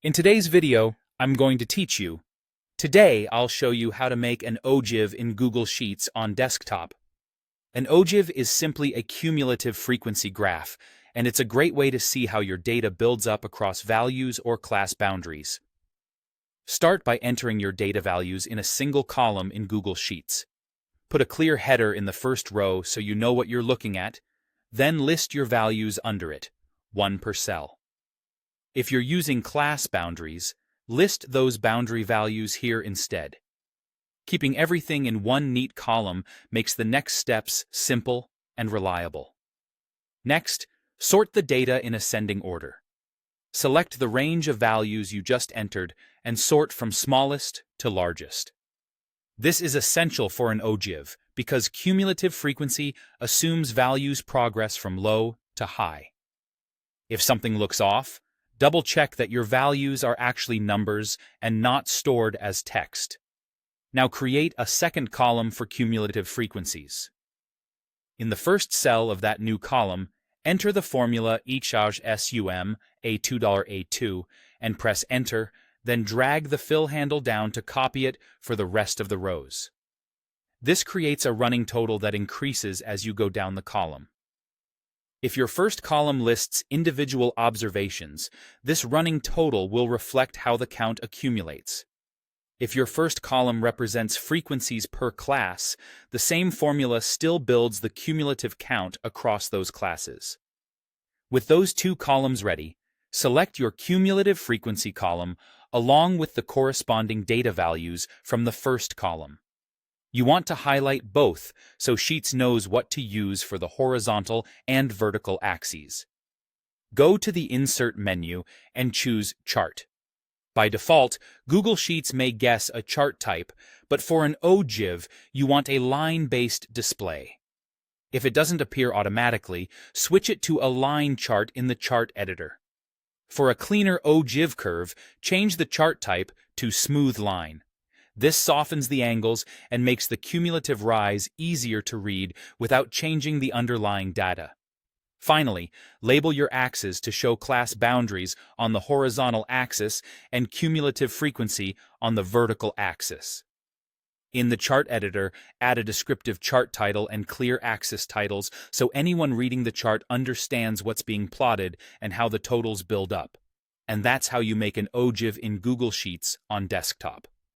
In today's video, I'm going to teach you. Today, I'll show you how to make an ogive in Google Sheets on desktop. An ogive is simply a cumulative frequency graph, and it's a great way to see how your data builds up across values or class boundaries. Start by entering your data values in a single column in Google Sheets. Put a clear header in the first row so you know what you're looking at, then list your values under it, one per cell. If you're using class boundaries, list those boundary values here instead. Keeping everything in one neat column makes the next steps simple and reliable. Next, sort the data in ascending order. Select the range of values you just entered and sort from smallest to largest. This is essential for an ogive because cumulative frequency assumes values progress from low to high. If something looks off, double-check that your values are actually numbers and not stored as text. Now create a second column for cumulative frequencies. In the first cell of that new column, enter the formula Ogive sum $2 and press Enter, then drag the fill handle down to copy it for the rest of the rows. This creates a running total that increases as you go down the column. If your first column lists individual observations, this running total will reflect how the count accumulates. If your first column represents frequencies per class, the same formula still builds the cumulative count across those classes. With those two columns ready, select your cumulative frequency column along with the corresponding data values from the first column. You want to highlight both so Sheets knows what to use for the horizontal and vertical axes. Go to the Insert menu and choose Chart. By default, Google Sheets may guess a chart type, but for an ogive, you want a line-based display. If it doesn't appear automatically, switch it to a line chart in the chart editor. For a cleaner ogive curve, change the chart type to Smooth Line. This softens the angles and makes the cumulative rise easier to read without changing the underlying data. Finally, label your axes to show class boundaries on the horizontal axis and cumulative frequency on the vertical axis. In the chart editor, add a descriptive chart title and clear axis titles so anyone reading the chart understands what's being plotted and how the totals build up. And that's how you make an ogive in Google Sheets on desktop.